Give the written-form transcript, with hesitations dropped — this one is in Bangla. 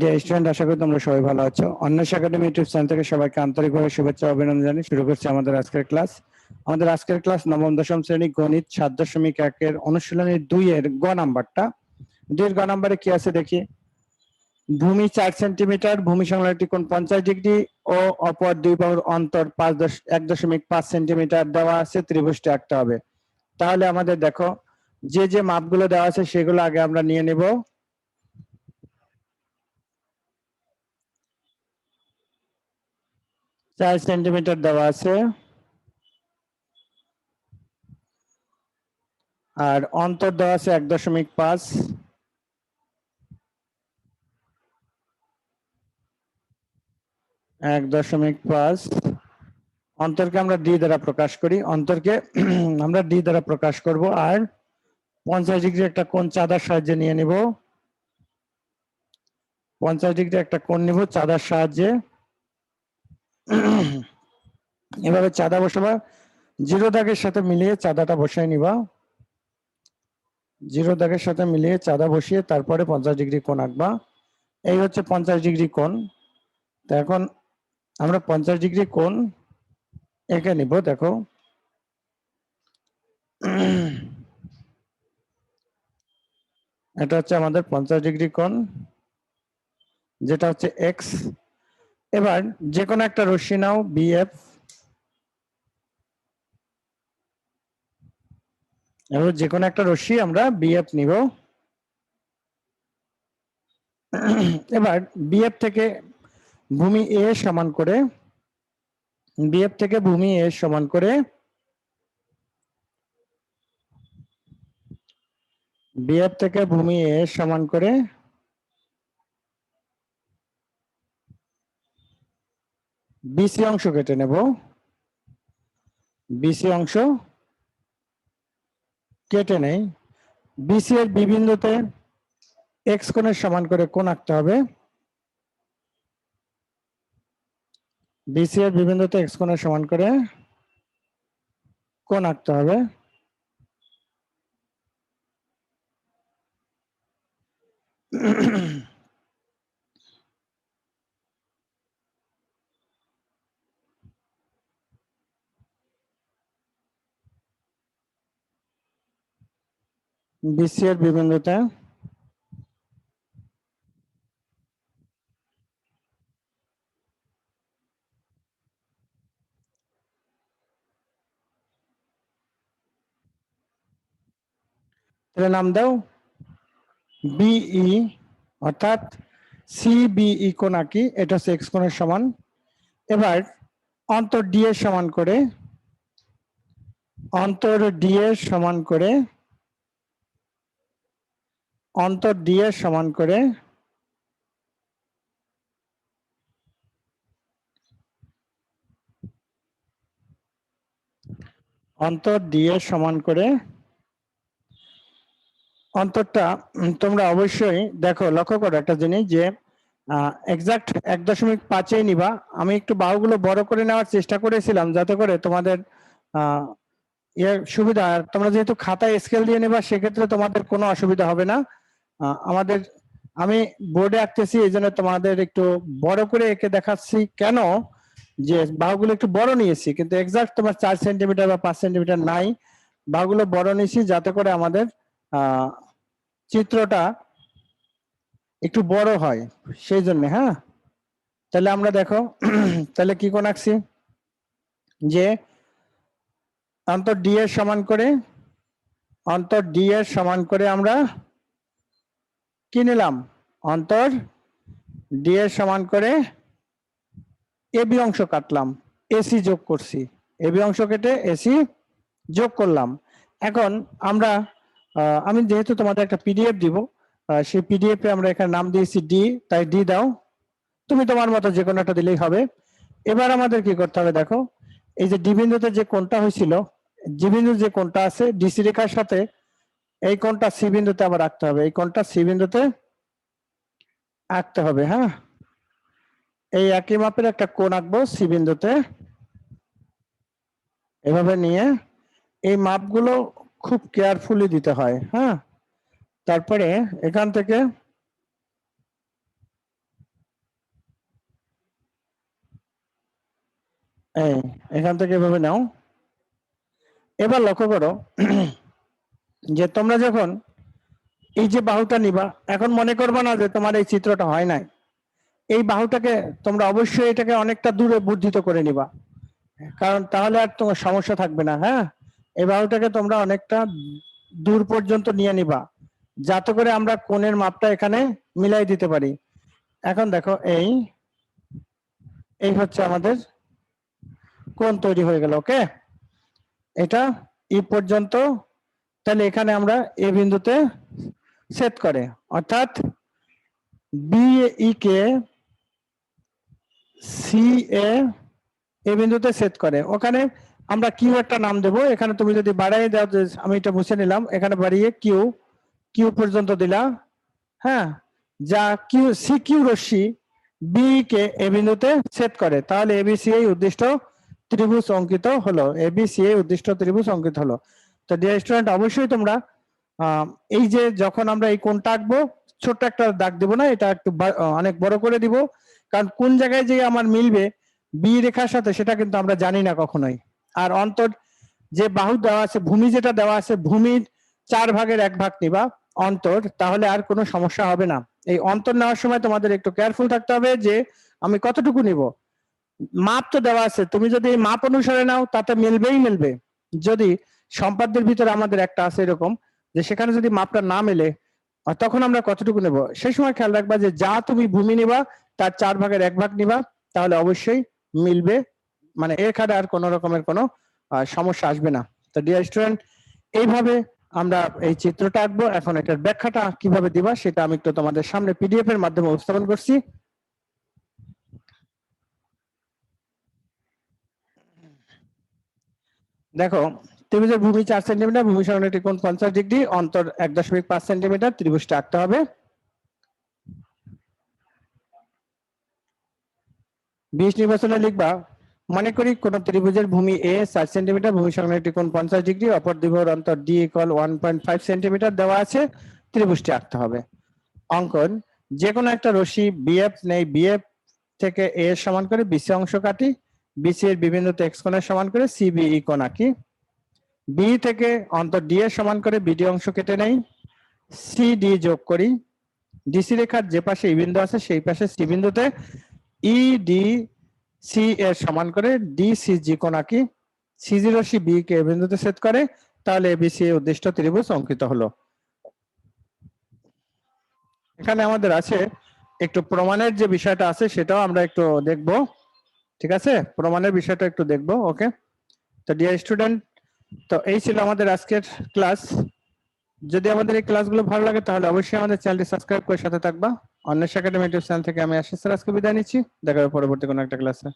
ডিয়ার স্টুডেন্ট, আশা করি তোমরা সবাই ভালো আছো। অন্বেষা একাডেমি ইউটিউব চ্যানেল থেকে সবাইকে আন্তরিকভাবে শুভেচ্ছা ও অভিনন্দন জানিয়ে শুরু করছি আমাদের আজকের ক্লাস। আমাদের আজকের ক্লাস নবম দশম শ্রেণী গণিত 7.1 অনুশীলনী 2 এর গ নাম্বারটা। 2 এর গ নাম্বারে কি আছে দেখি। ভূমি 4 সেন্টিমিটার, ভূমি সংলগ্ন একটি কোণ 50 ডিগ্রি ও অপর দুই বাহুর অন্তর 1.5 সেন্টিমিটার দেওয়া আছে, ত্রিভুজটি আঁকতে হবে। তাহলে আমাদের দেখো, যে যে মাপগুলো দেওয়া আছে সেগুলো আগে আমরা নিয়ে নেব। 4 সেন্টিমিটার দেওয়া আছে, আর অন্তর দেওয়া আছে 1.5। 1.5 অন্তরকে আমরা ডি দ্বারা প্রকাশ করি। অন্তরকে আমরা ডি দ্বারা প্রকাশ করব। আর 50 ডিগ্রি একটা কোণ চাঁদার সাহায্যে নিয়ে নিব। 50 ডিগ্রি একটা কোণ নিব চাঁদার সাহায্যে। এভাবে চাঁদা বসাবা, জিরো দাগের সাথে মিলিয়ে চাঁদাটা বসাই নিবা। জিরো দাগের সাথে মিলিয়ে চাঁদা বসিয়ে তারপরে 50 ডিগ্রি কোণ আঁকবা। এই হচ্ছে 50 ডিগ্রি কোণ। তো এখন আমরা 50 ডিগ্রি কোণ এঁকে নিব। দেখো, এটা হচ্ছে আমাদের 50 ডিগ্রি কোণ, যেটা হচ্ছে এক্স। এবার যে কোনো একটা রশ্মি নাও বিএফ। এবার যে কোনো একটা রশ্মি আমরা বিএফ নিব। এবার বিএফ থেকে ভূমি এ সমান করে, বিএফ থেকে ভূমি এ সমান করে, বিএফ থেকে ভূমি এ সমান করে বিসি অংশ কেটে নেব। বিসি অংশ কেটে নেই। বিসি এর বি বিন্দুতে এক্স কোণের সমান করে কোণ আঁকতে হবে। বিসি এর বি বিন্দুতে এক্স কোণের সমান করে কোণ আঁকতে হবে। বিসি এর বি বিন্দুতে নাম দাও বিই, অর্থাৎ সিবিই কোণ আঁকি। এটা হচ্ছে এক্স কোণের সমান। এবার অন্তর ডি এর সমান করে, অন্তর ডি এর সমান করে, অন্তর ডি এর সমান করে অন্তর ডি এর সমান করে অন্তরটা তোমরা অবশ্যই দেখো, লক্ষ্য করো একটা জিনিস, যে এক্সাক্ট 1.5 নিবা। আমি একটু বাহুগুলো বড় করে নেওয়ার চেষ্টা করেছিলাম যাতে করে তোমাদের সুবিধা। আর তোমরা যেহেতু খাতায় স্কেল দিয়ে নেবা, সেক্ষেত্রে তোমাদের কোনো অসুবিধা হবে না। আমাদের আমি বোর্ডে আঁকতেছি, এই জন্য তোমাদের একটু বড় করে এঁকে দেখাচ্ছি। কেন? যে বাহুগুলো একটু বড় নিয়েছি, কিন্তু এক্সাক্ট তোমার 4 সেন্টিমিটার বা 5 সেন্টিমিটার নাই। বাহুগুলো বড় নিয়েছি যাতে করে আমাদের চিত্রটা একটু বড় হয়, সেই জন্য। হ্যাঁ, তাহলে আমরা দেখো, তাহলে কি কোণ আঁকছি, যে অন্তর ডি এর সমান করে, অন্তর ডি এর সমান করে আমরা কি নিলাম, অন্তর ডি এর সমান করে এবি অংশ কাটলাম, এসি যোগ করছি। এবি অংশ কেটে এসি যোগ করলাম। এখন আমরা আমি যেহেতু তোমাদের একটা পিডিএফ দিব, সেই পিডিএফ এ আমরা এখানে নাম দিয়েছি ডি, তাই ডি দাও। তুমি তোমার মতো যে কোনো একটা দিলেই হবে। এবার আমাদের কি করতে হবে দেখো, এই যে ডি বিন্দুতে যে কোণটা হয়েছিল, ডি বিন্দু যে কোণটা আছে ডিসি রেখার সাথে, এই কোণটা সি বিন্দুতে আবার আঁকতে হবে। এই কোণটা সি বিন্দুতে আঁকতে হবে। হ্যাঁ, এই একই মাপের একটা কোণ আঁকবো সি বিন্দুতে। এভাবে নিয়ে এই মাপগুলো খুব কেয়ারফুলি দিতে হয়। হ্যাঁ, তারপরে এখান থেকে এই এখান থেকে এভাবে নাও। এবার লক্ষ্য করো যে তোমরা যখন এই যে বাহুটা নিবা, এখন মনে করবা না যে তোমার এই চিত্রটা হয় নাই। এই বাহুটাকে তোমরা অবশ্যই এটাকে অনেকটা দূরে বর্ধিত করে নিবা, কারণ তাহলে আর তোমার সমস্যা থাকবে না। হ্যাঁ, এই বাহুটাকে তোমরা অনেকটা দূর পর্যন্ত নিয়ে নিবা, যাতে করে আমরা কোণের মাপটা এখানে মিলাই দিতে পারি। এখন দেখো এই এই হচ্ছে আমাদের কোণ তৈরি হয়ে গেল। ওকে, এটা ই পর্যন্ত। তাহলে এখানে আমরা এ বিন্দুতে ছেদ করে, অর্থাৎ বি ই কে সি এ বিন্দুতে ছেদ করে। ওখানে আমরা কিউ একটা নাম দেব। এখানে তুমি যদি বাড়াই দাও, আমি এটা মুছে নিলাম, এখানে বাড়িয়ে কিউ কিউ পর্যন্ত দিলা। হ্যাঁ, যা কিউ সি কিউ রশ্মি বি কে এ বিন্দুতে ছেদ করে, তাহলে এবিসি এই উদ্দিষ্ট ত্রিভুজ অঙ্কিত হলো। এবিসি এই উদ্দিষ্ট ত্রিভুজ অঙ্কিত হলো। তো ডিয়ার স্টুডেন্ট, অবশ্যই তোমরা এই যে যখন আমরা এই কোণটা আঁকবো, ছোট্ট একটা দাগ দিব না, এটা একটু অনেক বড় করে দিব, কারণ কোন জায়গায় যে আমার মিলবে বি রেখার সাথে সেটা কিন্তু আমরা জানি না কখনোই। আর অন্তর যে বাহু দেওয়া আছে, ভূমি যেটা দেওয়া আছে, ভূমির 4/1 নিবা অন্তর, তাহলে আর কোনো সমস্যা হবে না। এই অন্তর নেওয়ার সময় তোমাদের একটু কেয়ারফুল থাকতে হবে যে আমি কতটুকু নিব। মাপ তো দেওয়া আছে, তুমি যদি এই মাপ অনুসারে নাও তাতে মিলবেই মিলবে। যদি সম্পাদ্যের ভিতরে আমাদের একটা আছে এরকম, যে সেখানে যদি মাপটা না মেলে, তখন আমরা কতটুকু নেব। সেই সময় খেয়াল রাখবা যে যা তুমি ভূমি নিবা তার 4/1 নিবা, তাহলে অবশ্যই মিলবে, মানে এখানে আর কোনো রকমের কোনো সমস্যা আসবে না। তো ডিয়ার স্টুডেন্ট, এইভাবে আমরা এই চিত্রটা আঁকবো। এখন এটার ব্যাখ্যাটা কিভাবে দিবা সেটা আমি একটু তোমাদের সামনে পিডিএফ এর মাধ্যমে উপস্থাপন করছি। দেখো, ত্রিভুজের ভূমি 4 সেন্টিমিটার, ভূমি সরণ একটি কোণ 50 ডিগ্রি, অন্তর 1.5 সেন্টিমিটার, ত্রিভুজটা আঁকতে হবে। 20 নির্বাচনে লিখবা, মনে করি কোন ত্রিভুজের ভূমি এ 4 সেন্টিমিটার, ভূমি সরণ একটি কোণ 50 ডিগ্রি, অপর দ্বিবাহুর অন্তর ডি ইকুয়াল 1.5 সেন্টিমিটার দেওয়া আছে, ত্রিভুজটি আঁকতে হবে। অঙ্কন, যে কোনো একটা রশ্মি বিএফ নেই, বিএফ থেকে এ এর সমান করে বিসি অংশ কাটি, বিসি এর বিবিন্দুতে এক্স কোণের সমান করে সিবিই কোণ আঁকি। বি থেকে অন্তর ডি এর সমান করে বিডি অংশ কেটে নেই, সিডি যোগ করি। ডিসি রেখার যে পাশে ই বিন্দু আছে সেই পাশে সি বিন্দুতে ইডি সি এর সমান করে ডিসিজি কোণ আঁকি। সিজি রশ্মি বি কে এ বিন্দুতে ছেদ করে, তাহলে এবিসি উদ্দিষ্ট ত্রিভুজ অঙ্কিত হলো। এখানে আমাদের আছে একটু প্রমাণের যে বিষয়টা আছে সেটাও আমরা একটু দেখব। ঠিক আছে, প্রমাণের বিষয়টা একটু দেখব। ওকে, তো ডিয়ার স্টুডেন্ট, তো এই ছিল আমাদের আজকের ক্লাস। যদি আমাদের এই ক্লাসগুলো ভালো লাগে তাহলে অবশ্যই আমাদের চ্যানেলটি সাবস্ক্রাইব করে সাথে থাকবা। অন্বেষা একাডেমি ইউটিউব চ্যানেল থেকে আমি আশিস স্যার আজকে বিদায় নিচ্ছি। দেখা হবে পরবর্তী কোনো একটা ক্লাসে।